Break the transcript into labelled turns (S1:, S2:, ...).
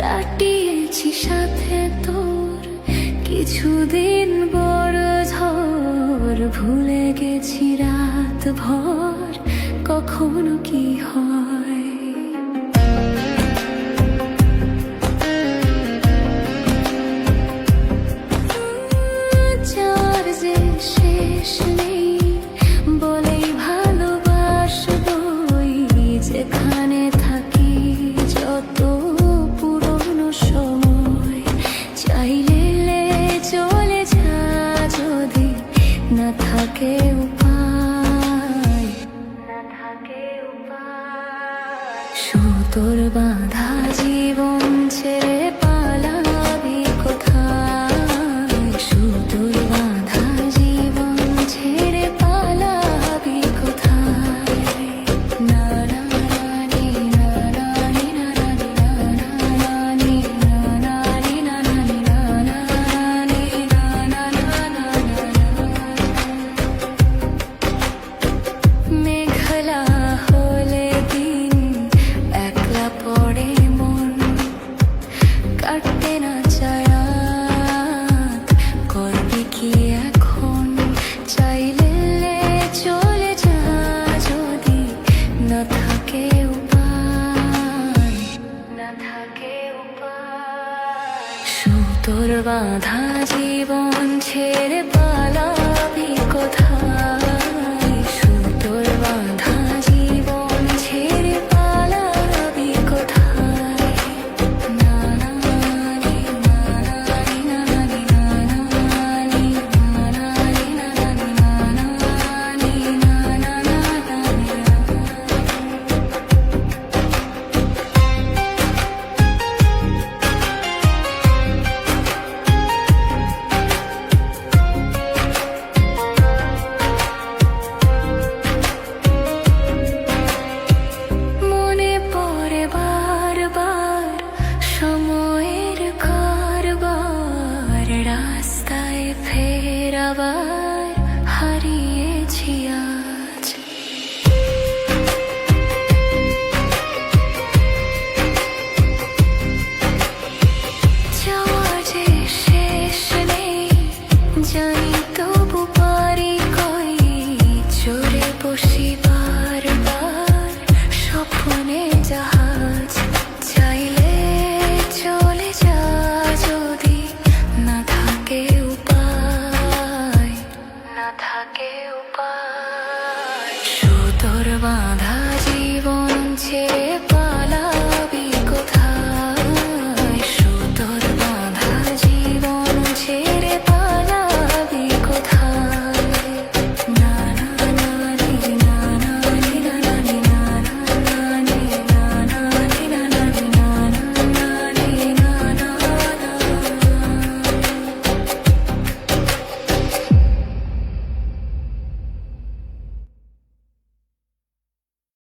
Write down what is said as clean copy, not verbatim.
S1: কাটিয়েছি সাথে তোর কিছুদিন বড় ঝড়, ভুলে গেছি রাত ভর কখনো কি হয়। যার যে শেষ নেই বলেই ভালোবাসবই, যেখানে থাকি যত পুরনো সময়, চাইলে চলে যা যদি না থাকে উপায়, না থাকে উপায়। সুতোর বাঁধা জীবন ছেড়ে পালাবি কোথায়, সুতোর বাঁধা জীবন ছেড়ে পালাবি কোথায়। না না নি না না নি না না নি না না নি না না নি না না মেঘলা হলে দিন একলা পড়ে মন, কাটতে না চায় রাত, করবি কি এখন। চাইলে চলে যা যদি না থাকে উপায়, না থাকে উপায়। সুতোর বাঁধা জীবন ছেড়ে পালাবি কোথায়, সুতোর বাঁধা জীবন ছেড়ে পালাবি কোথায়। না না নি না না নি না না নি না না নি না না নি না না নি না মনে পড়ে বারবার সময়ের কারবার, রাস্তায় ফেরাবার হারিয়েছি আজ। যাওয়ার যে শেষ নেই জানি, তবু পারি কই চড়ে বসি বারবার স্বপ্নে জাহাজ। চাইলে চলে যা যদি না থাকে উপায়, না থাকে উপায়। সুতোর বাঁধা জীবন ছেড়ে